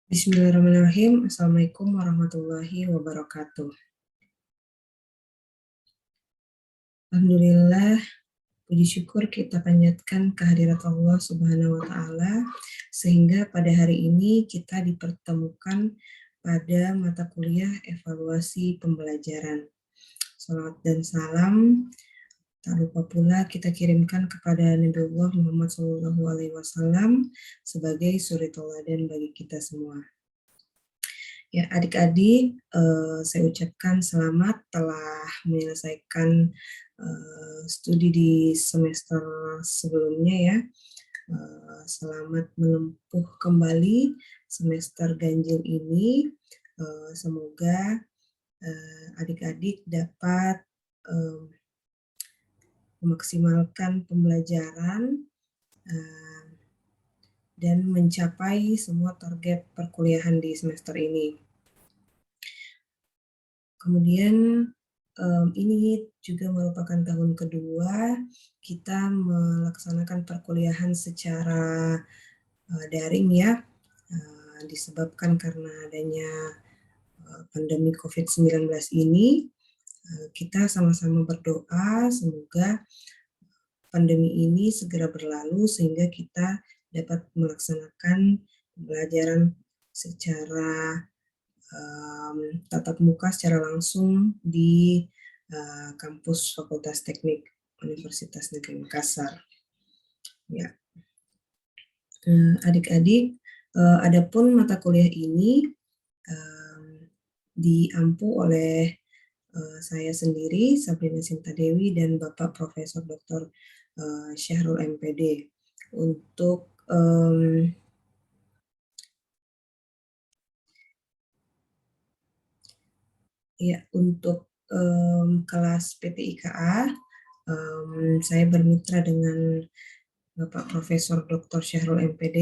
Bismillahirrahmanirrahim. Assalamualaikum warahmatullahi wabarakatuh. Alhamdulillah, puji syukur kita panjatkan kehadirat Allah Subhanahu wa Ta'ala, sehingga pada hari ini kita dipertemukan pada mata kuliah evaluasi pembelajaran. Salawat dan salam tak lupa pula kita kirimkan kepada Nabiullah Muhammad SAW sebagai suri tauladan bagi kita semua. Ya, adik-adik, saya ucapkan selamat telah menyelesaikan studi di semester sebelumnya ya. Selamat menempuh kembali semester ganjil ini. Semoga adik-adik dapat memaksimalkan pembelajaran dan mencapai semua target perkuliahan di semester ini. Kemudian ini juga merupakan tahun kedua kita melaksanakan perkuliahan secara daring ya, disebabkan karena adanya pandemi COVID-19 ini. Kita sama-sama berdoa semoga pandemi ini segera berlalu sehingga kita dapat melaksanakan pembelajaran secara tatap muka secara langsung di kampus Fakultas Teknik Universitas Negeri Makassar. Ya, adik-adik, adapun mata kuliah ini diampu oleh saya sendiri, Sabrina Sinta Dewi, dan Bapak Profesor Dr. Syahrul MPD untuk kelas PTIKA, saya bermitra dengan Bapak Profesor Dr. Syahrul MPD,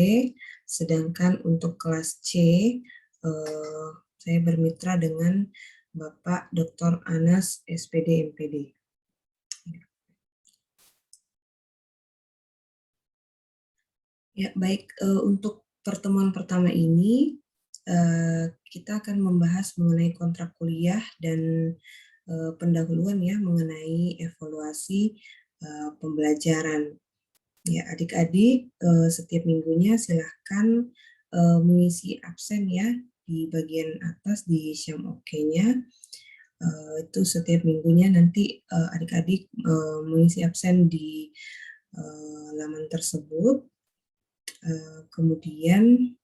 sedangkan untuk kelas C, saya bermitra dengan Bapak Dr. Anas SPD MPD. Ya, baik, untuk pertemuan pertama ini, kita akan membahas mengenai kontrak kuliah dan pendahuluan ya mengenai evaluasi pembelajaran. Ya, adik-adik, setiap minggunya silahkan mengisi absen ya di bagian atas di Syam OK-nya. Itu setiap minggunya nanti adik-adik mengisi absen di laman tersebut. Kemudian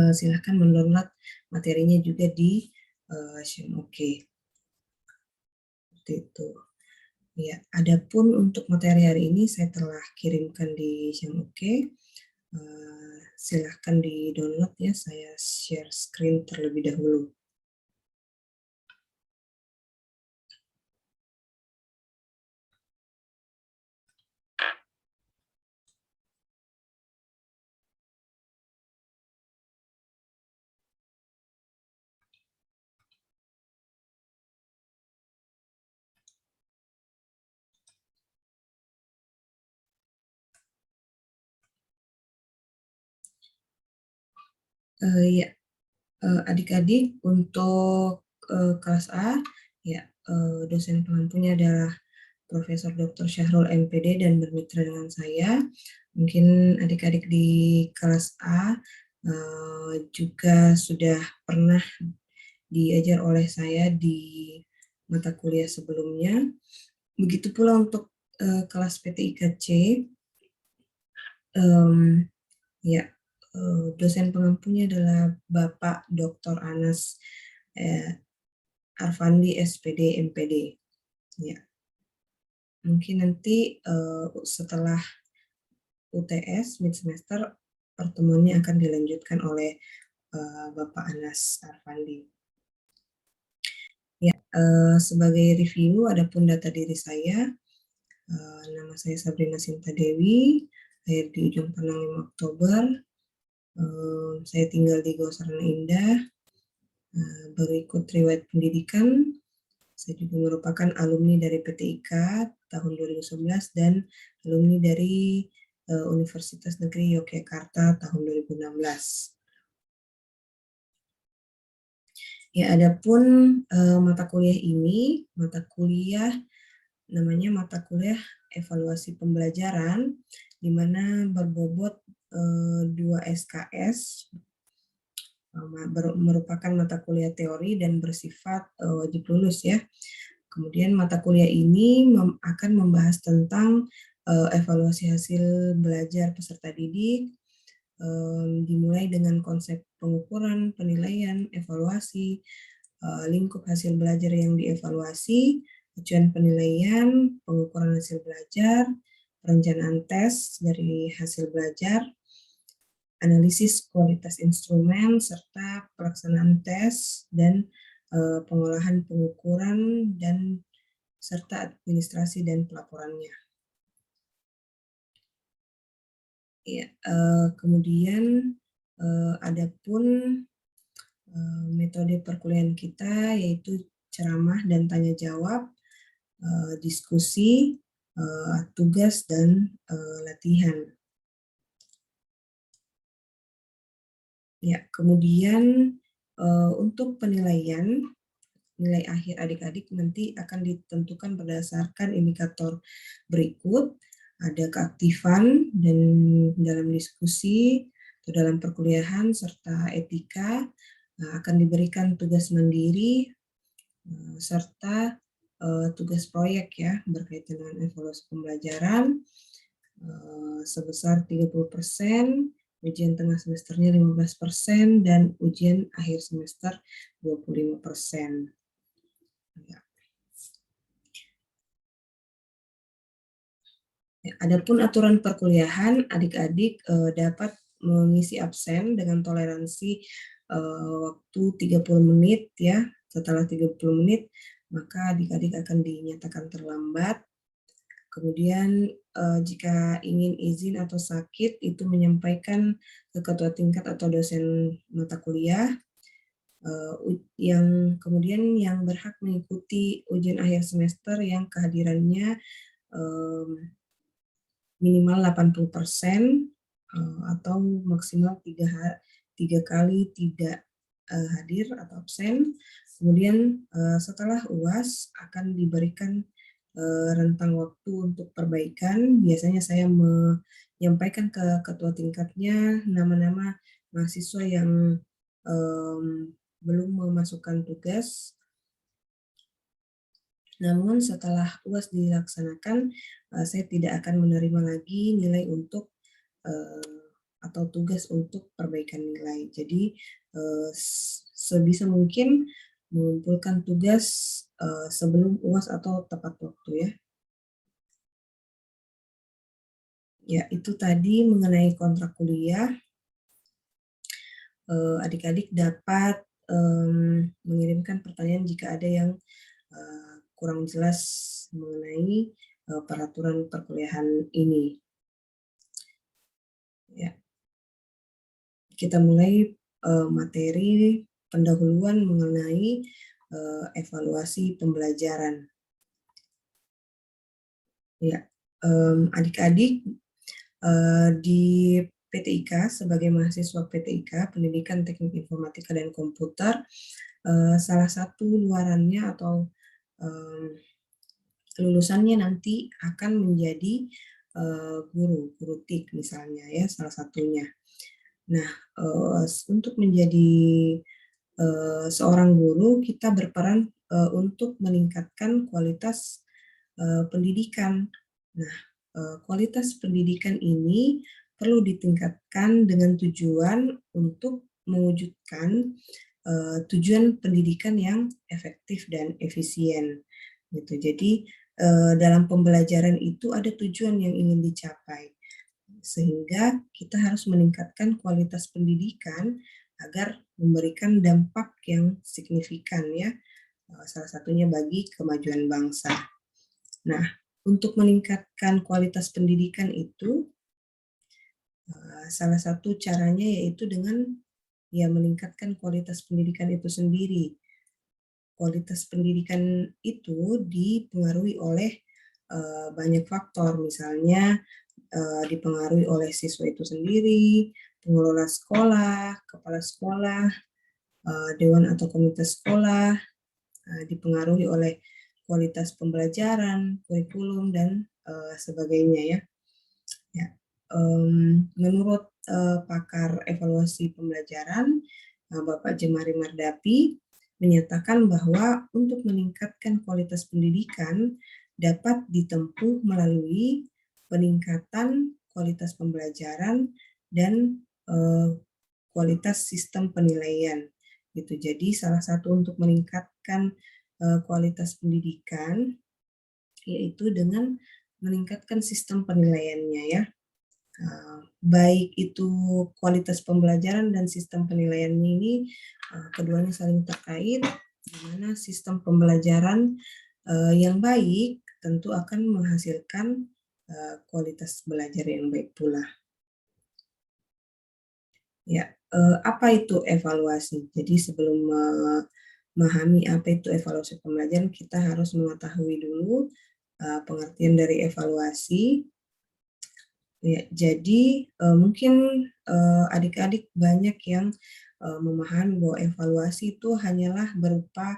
silahkan mendownload materinya juga di Syam OK. Seperti itu. Ya, adapun untuk materi hari ini saya telah kirimkan di Syam OK. Silahkan di-download ya, saya share screen terlebih dahulu. Ya, adik-adik untuk kelas A, ya dosen pengampunya adalah Profesor Dr. Syahrul MPD dan bermitra dengan saya. Mungkin adik-adik di kelas A juga sudah pernah diajar oleh saya di mata kuliah sebelumnya. Begitu pula untuk kelas PTIK-C, ya dosen pengampunya adalah Bapak Dr. Anas Arfandi SPD MPD. Ya, mungkin nanti setelah UTS mid semester pertemuannya akan dilanjutkan oleh Bapak Anas Arfandi. Ya, sebagai review adapun data diri saya, nama saya Sabrina Sinta Dewi, lahir di Ujung Pandang 5 Oktober. Saya tinggal di Gosarana Indah. Berikut riwayat pendidikan. Saya juga merupakan alumni dari PTIK tahun 2011 dan alumni dari Universitas Negeri Yogyakarta tahun 2016. Ya, adapun mata kuliah ini, namanya mata kuliah evaluasi pembelajaran, di mana berbobot 2 SKS, merupakan mata kuliah teori dan bersifat wajib lulus ya. Kemudian mata kuliah ini akan membahas tentang evaluasi hasil belajar peserta didik, dimulai dengan konsep pengukuran, penilaian, evaluasi, lingkup hasil belajar yang dievaluasi, tujuan penilaian, pengukuran hasil belajar, perencanaan tes dari hasil belajar, analisis kualitas instrumen, serta pelaksanaan tes dan pengolahan pengukuran dan serta administrasi dan pelaporannya. Ya, kemudian adapun metode perkuliahan kita yaitu ceramah dan tanya jawab, diskusi, tugas dan latihan. Ya, kemudian untuk penilaian nilai akhir adik-adik nanti akan ditentukan berdasarkan indikator berikut. Ada keaktifan dan dalam diskusi atau dalam perkuliahan serta etika. Akan diberikan tugas mandiri serta tugas proyek ya berkaitan dengan evaluasi pembelajaran sebesar 30%, ujian tengah semesternya 15%, dan ujian akhir semester 25%. Ya. Adapun aturan perkuliahan, adik-adik dapat mengisi absen dengan toleransi waktu 30 menit ya. Setelah 30 menit, maka adik-adik akan dinyatakan terlambat. Kemudian jika ingin izin atau sakit, itu menyampaikan ke ketua tingkat atau dosen mata kuliah. Yang kemudian yang berhak mengikuti ujian akhir semester yang kehadirannya minimal 80% atau maksimal 3 kali tidak hadir atau absen. Kemudian setelah UAS akan diberikan rentang waktu untuk perbaikan. Biasanya saya menyampaikan ke ketua tingkatnya nama-nama mahasiswa yang belum memasukkan tugas. Namun setelah UAS dilaksanakan, saya tidak akan menerima lagi nilai untuk atau tugas untuk perbaikan nilai. Jadi sebisa mungkin mengumpulkan tugas sebelum UAS atau tepat waktu ya. Ya, itu tadi mengenai kontrak kuliah. Adik-adik dapat mengirimkan pertanyaan jika ada yang kurang jelas mengenai peraturan perkuliahan ini. Ya. Kita mulai materi pendahuluan mengenai evaluasi pembelajaran. Ya, adik-adik di PTIK sebagai mahasiswa PTIK Pendidikan Teknik Informatika dan Komputer, salah satu luarannya atau lulusannya nanti akan menjadi guru TIK misalnya ya, salah satunya. Nah, untuk menjadi seorang guru, kita berperan untuk meningkatkan kualitas pendidikan. Nah, kualitas pendidikan ini perlu ditingkatkan dengan tujuan untuk mewujudkan tujuan pendidikan yang efektif dan efisien. Gitu. Jadi dalam pembelajaran itu ada tujuan yang ingin dicapai, sehingga kita harus meningkatkan kualitas pendidikan agar memberikan dampak yang signifikan ya, salah satunya bagi kemajuan bangsa. Nah, untuk meningkatkan kualitas pendidikan itu, salah satu caranya yaitu dengan ya meningkatkan kualitas pendidikan itu sendiri. Kualitas pendidikan itu dipengaruhi oleh banyak faktor, misalnya dipengaruhi oleh siswa itu sendiri, pengelola sekolah, kepala sekolah, dewan atau komite sekolah, dipengaruhi oleh kualitas pembelajaran, kurikulum, dan sebagainya ya. Ya, menurut pakar evaluasi pembelajaran, Bapak Jemari Mardapi, menyatakan bahwa untuk meningkatkan kualitas pendidikan dapat ditempuh melalui peningkatan kualitas pembelajaran dan kualitas sistem penilaian gitu. Jadi salah satu untuk meningkatkan kualitas pendidikan yaitu dengan meningkatkan sistem penilaiannya ya. Baik itu kualitas pembelajaran dan sistem penilaian ini keduanya saling terkait, di mana sistem pembelajaran yang baik tentu akan menghasilkan kualitas belajar yang baik pula. Ya, apa itu evaluasi? Jadi sebelum memahami apa itu evaluasi pembelajaran, kita harus mengetahui dulu pengertian dari evaluasi. Ya, jadi mungkin adik-adik banyak yang memahami bahwa evaluasi itu hanyalah berupa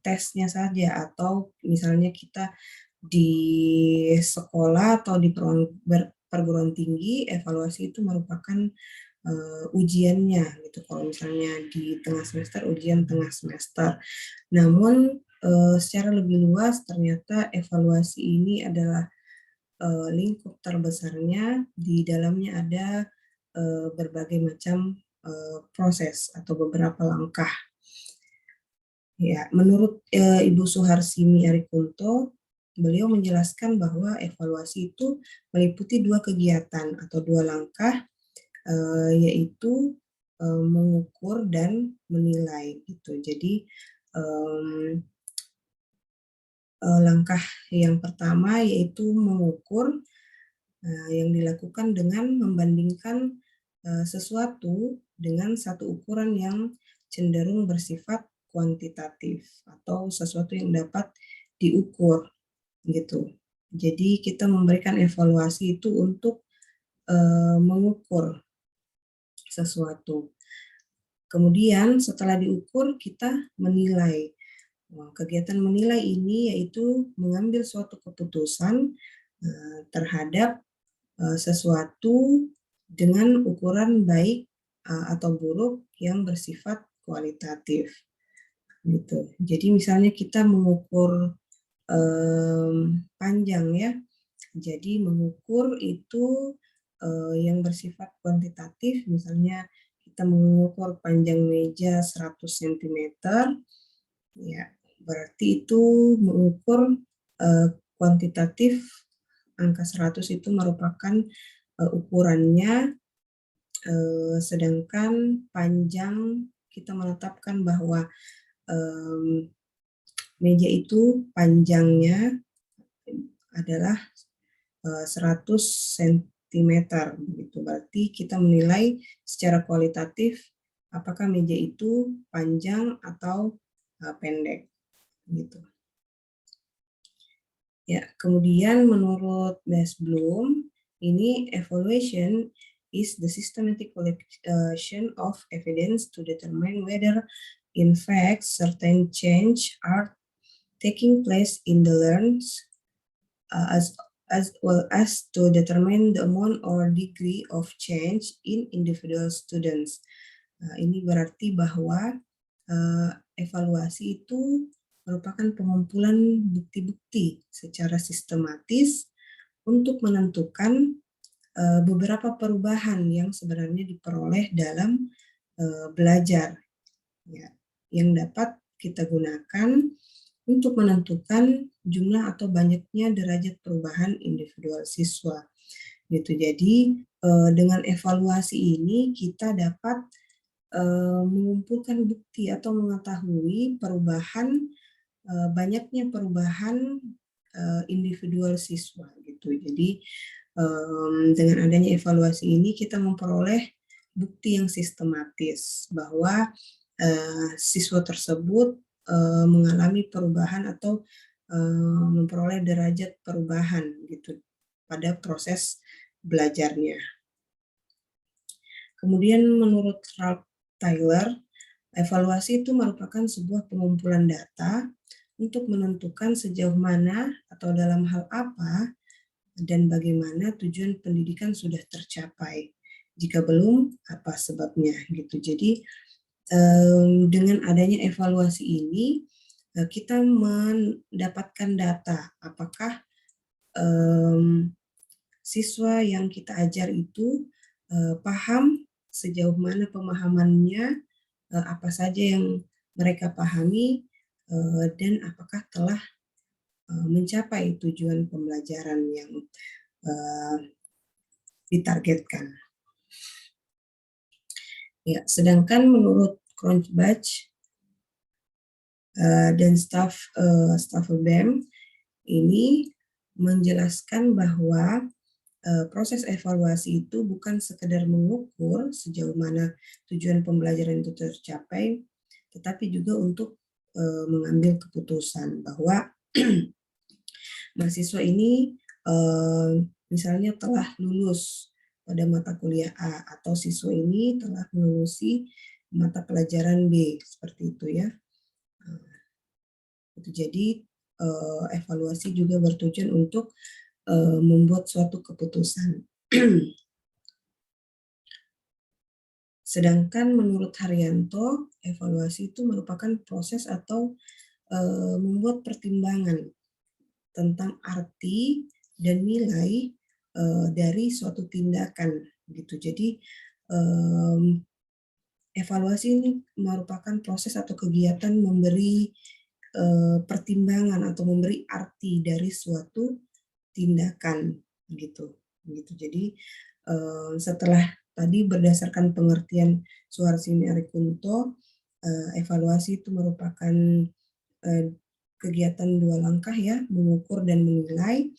tesnya saja, atau misalnya kita di sekolah atau di perguruan tinggi, evaluasi itu merupakan ujiannya gitu. Kalau misalnya di tengah semester, ujian tengah semester. Namun secara lebih luas ternyata evaluasi ini adalah lingkup terbesarnya, di dalamnya ada berbagai macam proses atau beberapa langkah. Ya, menurut Ibu Suharsini Arikunto, beliau menjelaskan bahwa evaluasi itu meliputi dua kegiatan atau dua langkah, yaitu mengukur dan menilai gitu. Jadi langkah yang pertama yaitu mengukur, yang dilakukan dengan membandingkan sesuatu dengan satu ukuran yang cenderung bersifat kuantitatif atau sesuatu yang dapat diukur gitu. Jadi kita memberikan evaluasi itu untuk mengukur sesuatu. Kemudian setelah diukur kita menilai. Kegiatan menilai ini yaitu mengambil suatu keputusan terhadap sesuatu dengan ukuran baik atau buruk yang bersifat kualitatif gitu. Jadi misalnya kita mengukur panjang ya. Jadi mengukur itu yang bersifat kuantitatif, misalnya kita mengukur panjang meja 100 cm, ya berarti itu mengukur kuantitatif, angka 100 itu merupakan ukurannya, sedangkan panjang kita menetapkan bahwa meja itu panjangnya adalah 100 cm begitu. Berarti kita menilai secara kualitatif apakah meja itu panjang atau pendek gitu. Ya, kemudian menurut Bess Bloom, ini evaluation is the systematic collection of evidence to determine whether in fact certain change are taking place in the learns, as well as to determine the amount or degree of change in individual students. Ini berarti bahwa evaluasi itu merupakan pengumpulan bukti-bukti secara sistematis untuk menentukan beberapa perubahan yang sebenarnya diperoleh dalam belajar, ya, yang dapat kita gunakan untuk menentukan jumlah atau banyaknya derajat perubahan individual siswa. Gitu. Jadi dengan evaluasi ini kita dapat mengumpulkan bukti atau mengetahui perubahan, banyaknya perubahan individual siswa gitu. Jadi dengan adanya evaluasi ini kita memperoleh bukti yang sistematis bahwa siswa tersebut mengalami perubahan atau memperoleh derajat perubahan gitu pada proses belajarnya. Kemudian menurut Ralph Tyler, Evaluasi itu merupakan sebuah pengumpulan data untuk menentukan sejauh mana atau dalam hal apa dan bagaimana tujuan pendidikan sudah tercapai. Jika belum, apa sebabnya gitu. Jadi dengan adanya evaluasi ini kita mendapatkan data apakah siswa yang kita ajar itu paham, sejauh mana pemahamannya, apa saja yang mereka pahami, dan apakah telah mencapai tujuan pembelajaran yang ditargetkan. Ya, sedangkan menurut Cronbach dan staf BEM ini menjelaskan bahwa proses evaluasi itu bukan sekedar mengukur sejauh mana tujuan pembelajaran itu tercapai, tetapi juga untuk mengambil keputusan bahwa mahasiswa ini misalnya telah lulus pada mata kuliah A atau siswa ini telah melulusi mata pelajaran B, seperti itu ya. Jadi evaluasi juga bertujuan untuk membuat suatu keputusan. Sedangkan menurut Haryanto, evaluasi itu merupakan proses atau membuat pertimbangan tentang arti dan nilai dari suatu tindakan gitu. Jadi evaluasi ini merupakan proses atau kegiatan memberi pertimbangan atau memberi arti dari suatu tindakan gitu. Jadi setelah tadi berdasarkan pengertian Suharsini Arikunto, evaluasi itu merupakan kegiatan dua langkah ya, mengukur dan menilai.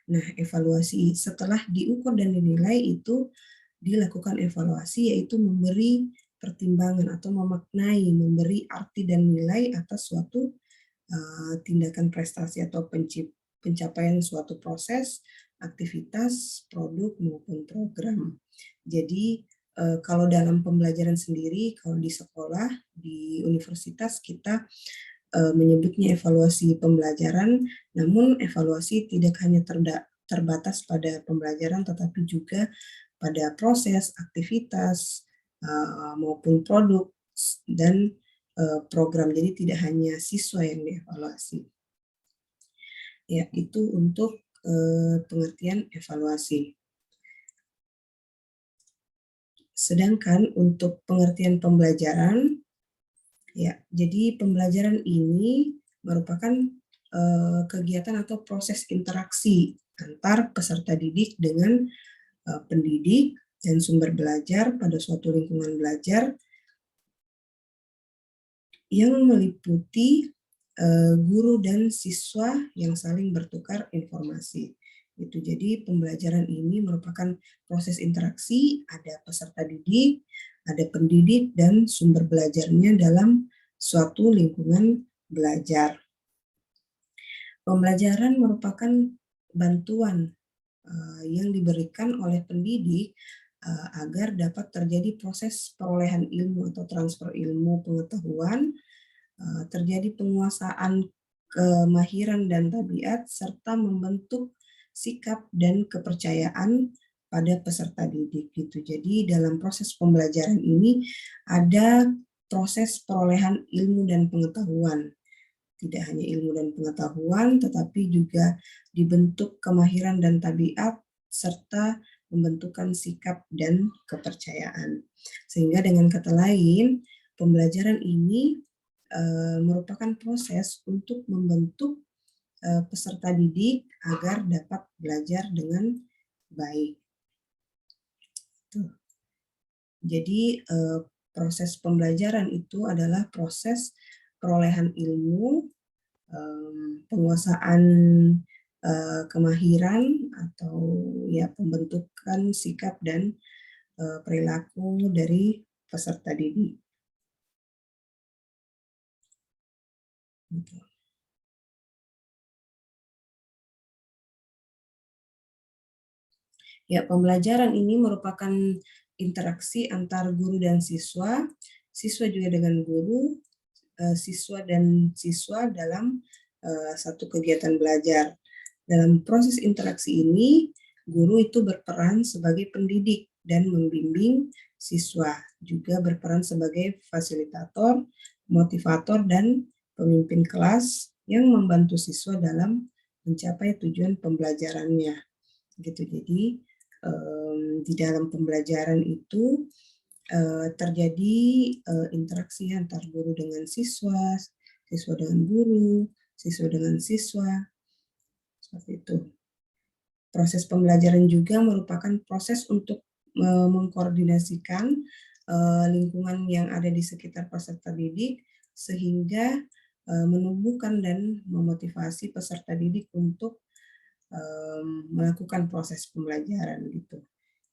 Nah, evaluasi setelah diukur dan dinilai itu dilakukan evaluasi, yaitu memberi pertimbangan atau memaknai, memberi arti dan nilai atas suatu tindakan prestasi atau pencapaian suatu proses, aktivitas, produk maupun program. Jadi kalau dalam pembelajaran sendiri, kalau di sekolah, di universitas kita menyebutnya evaluasi pembelajaran, namun evaluasi tidak hanya terbatas pada pembelajaran, tetapi juga pada proses, aktivitas, maupun produk dan program. Jadi tidak hanya siswa yang dievaluasi. Ya, itu untuk pengertian evaluasi. Sedangkan untuk pengertian pembelajaran, ya, jadi pembelajaran ini merupakan kegiatan atau proses interaksi antar peserta didik dengan pendidik dan sumber belajar pada suatu lingkungan belajar yang meliputi guru dan siswa yang saling bertukar informasi. Itu jadi pembelajaran ini merupakan proses interaksi, ada peserta didik, ada pendidik dan sumber belajarnya dalam suatu lingkungan belajar. Pembelajaran merupakan bantuan yang diberikan oleh pendidik agar dapat terjadi proses perolehan ilmu atau transfer ilmu pengetahuan, terjadi penguasaan kemahiran dan tabiat, serta membentuk sikap dan kepercayaan pada peserta didik gitu. Jadi dalam proses pembelajaran ini ada proses perolehan ilmu dan pengetahuan. Tidak hanya ilmu dan pengetahuan, tetapi juga dibentuk kemahiran dan tabiat, serta pembentukan sikap dan kepercayaan. Sehingga dengan kata lain, pembelajaran ini merupakan proses untuk membentuk peserta didik agar dapat belajar dengan baik. Jadi proses pembelajaran itu adalah proses perolehan ilmu, penguasaan kemahiran atau ya pembentukan sikap dan perilaku dari peserta didik. Ya, pembelajaran ini merupakan interaksi antar guru dan siswa siswa juga dengan guru, siswa dan siswa dalam satu kegiatan belajar. Dalam proses interaksi ini, guru itu berperan sebagai pendidik dan membimbing siswa, juga berperan sebagai fasilitator, motivator, dan pemimpin kelas yang membantu siswa dalam mencapai tujuan pembelajarannya. Gitu. Jadi di dalam pembelajaran itu terjadi interaksi antar guru dengan siswa, siswa dengan guru, siswa dengan siswa, seperti itu. Proses pembelajaran juga merupakan proses untuk mengkoordinasikan lingkungan yang ada di sekitar peserta didik sehingga menumbuhkan dan memotivasi peserta didik untuk melakukan proses pembelajaran gitu.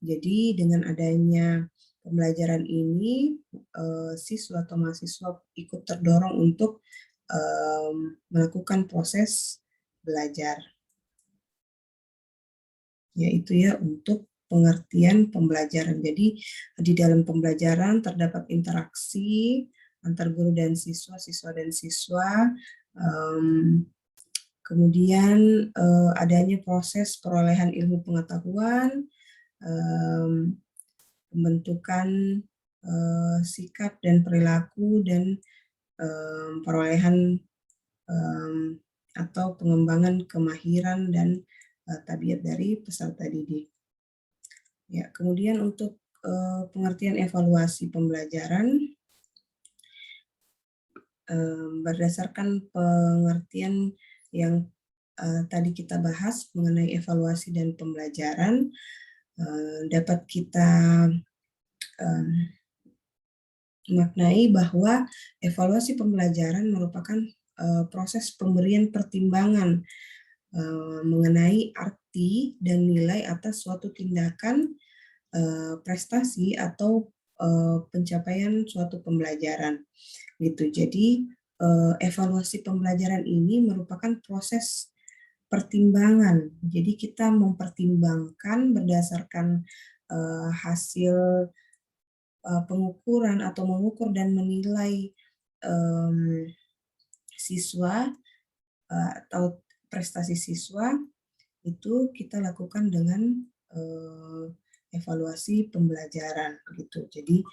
Jadi dengan adanya pembelajaran ini siswa atau mahasiswa ikut terdorong untuk melakukan proses belajar. Yaitu ya untuk pengertian pembelajaran. Jadi di dalam pembelajaran terdapat interaksi antar guru dan siswa, siswa dan siswa. Kemudian adanya proses perolehan ilmu pengetahuan, pembentukan sikap dan perilaku, dan perolehan atau pengembangan kemahiran dan tabiat dari peserta didik. Ya, kemudian untuk pengertian evaluasi pembelajaran, berdasarkan pengertian yang tadi kita bahas mengenai evaluasi dan pembelajaran, dapat kita maknai bahwa evaluasi pembelajaran merupakan proses pemberian pertimbangan mengenai arti dan nilai atas suatu tindakan, prestasi atau pencapaian suatu pembelajaran gitu. Jadi evaluasi pembelajaran ini merupakan proses pertimbangan. Jadi kita mempertimbangkan berdasarkan hasil pengukuran atau mengukur dan menilai siswa atau prestasi siswa itu kita lakukan dengan evaluasi pembelajaran gitu. Jadi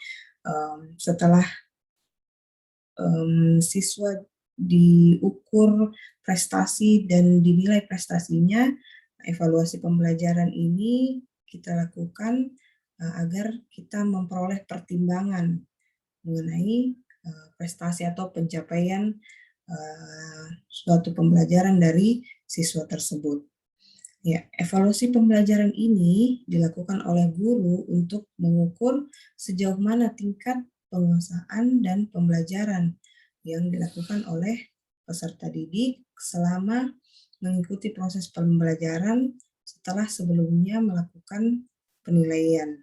setelah siswa diukur prestasi dan dinilai prestasinya, evaluasi pembelajaran ini kita lakukan agar kita memperoleh pertimbangan mengenai prestasi atau pencapaian suatu pembelajaran dari siswa tersebut. Ya, evaluasi pembelajaran ini dilakukan oleh guru untuk mengukur sejauh mana tingkat penguasaan dan pembelajaran yang dilakukan oleh peserta didik selama mengikuti proses pembelajaran setelah sebelumnya melakukan penilaian.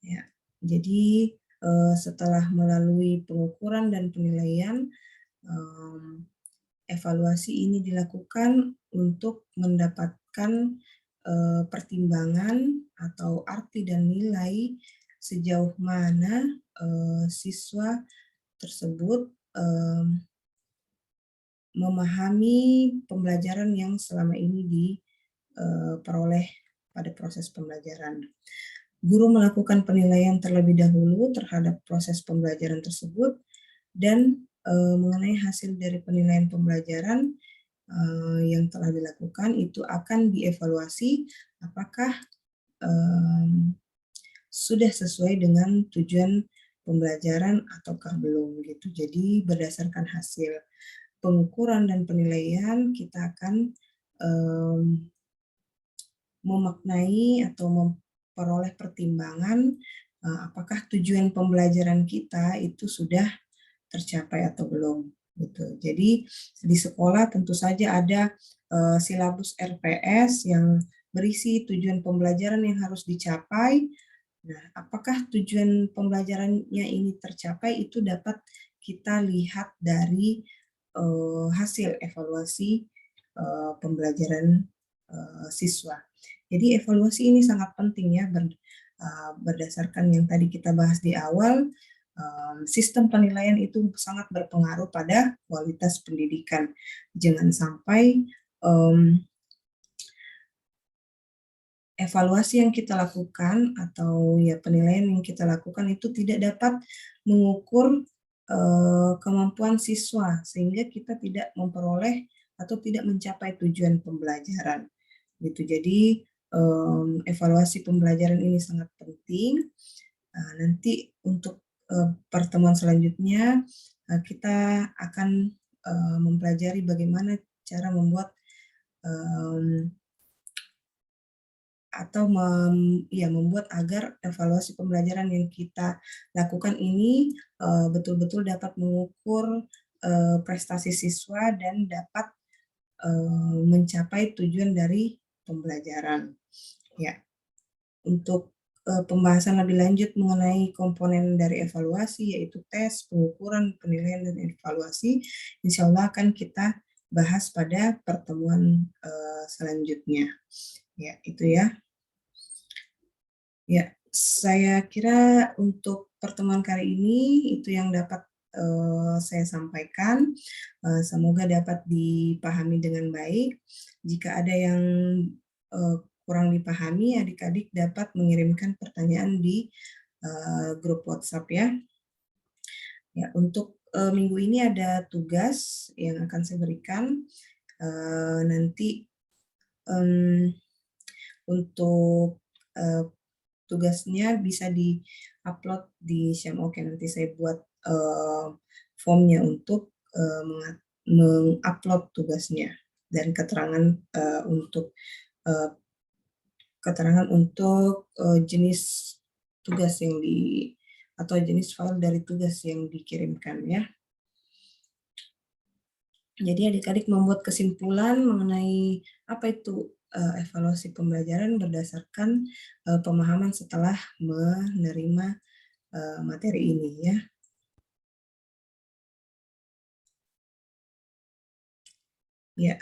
Ya, jadi setelah melalui pengukuran dan penilaian, evaluasi ini dilakukan untuk mendapatkan pertimbangan atau arti dan nilai sejauh mana siswa tersebut memahami pembelajaran yang selama ini diperoleh pada proses pembelajaran. Guru melakukan penilaian terlebih dahulu terhadap proses pembelajaran tersebut dan mengenai hasil dari penilaian pembelajaran yang telah dilakukan itu akan dievaluasi apakah sudah sesuai dengan tujuan pembelajaran ataukah belum gitu. Jadi berdasarkan hasil pengukuran dan penilaian kita akan memaknai atau memperoleh pertimbangan apakah tujuan pembelajaran kita itu sudah tercapai atau belum gitu. Jadi di sekolah tentu saja ada silabus RPS yang berisi tujuan pembelajaran yang harus dicapai. Nah, apakah tujuan pembelajarannya ini tercapai itu dapat kita lihat dari hasil evaluasi pembelajaran siswa. Jadi evaluasi ini sangat penting ya berdasarkan yang tadi kita bahas di awal. sistem penilaian itu sangat berpengaruh pada kualitas pendidikan. Jangan sampai evaluasi yang kita lakukan atau ya penilaian yang kita lakukan itu tidak dapat mengukur kemampuan siswa sehingga kita tidak memperoleh atau tidak mencapai tujuan pembelajaran gitu. Jadi evaluasi pembelajaran ini sangat penting. Nanti untuk pertemuan selanjutnya kita akan mempelajari bagaimana cara membuat atau membuat agar evaluasi pembelajaran yang kita lakukan ini betul-betul dapat mengukur prestasi siswa dan dapat mencapai tujuan dari pembelajaran. Ya, untuk pembahasan lebih lanjut mengenai komponen dari evaluasi yaitu tes, pengukuran, penilaian, dan evaluasi, insya Allah akan kita bahas pada pertemuan selanjutnya. Ya, itu ya. Ya, saya kira untuk pertemuan kali ini itu yang dapat saya sampaikan. Semoga dapat dipahami dengan baik. Jika ada yang kurang dipahami, adik-adik dapat mengirimkan pertanyaan di grup WhatsApp ya. Ya, untuk minggu ini ada tugas yang akan saya berikan. Nanti untuk tugasnya bisa di-upload di Syamoke. Nanti saya buat formnya untuk mengupload tugasnya dan keterangan untuk jenis tugas yang atau jenis file dari tugas yang dikirimkan ya. Jadi adik-adik membuat kesimpulan mengenai apa itu evaluasi pembelajaran berdasarkan pemahaman setelah menerima materi ini ya. Ya,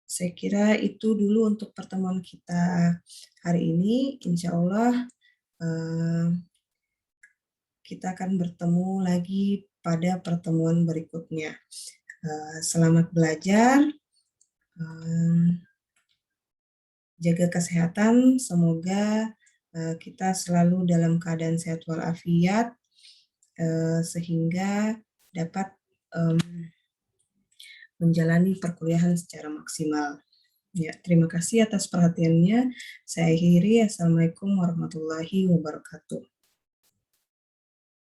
saya kira itu dulu untuk pertemuan kita hari ini. Insya Allah kita akan bertemu lagi pada pertemuan berikutnya. Selamat belajar, jaga kesehatan, semoga kita selalu dalam keadaan sehat walafiat, sehingga dapat menjalani perkuliahan secara maksimal. Ya, terima kasih atas perhatiannya. Saya akhiri. Assalamualaikum warahmatullahi wabarakatuh.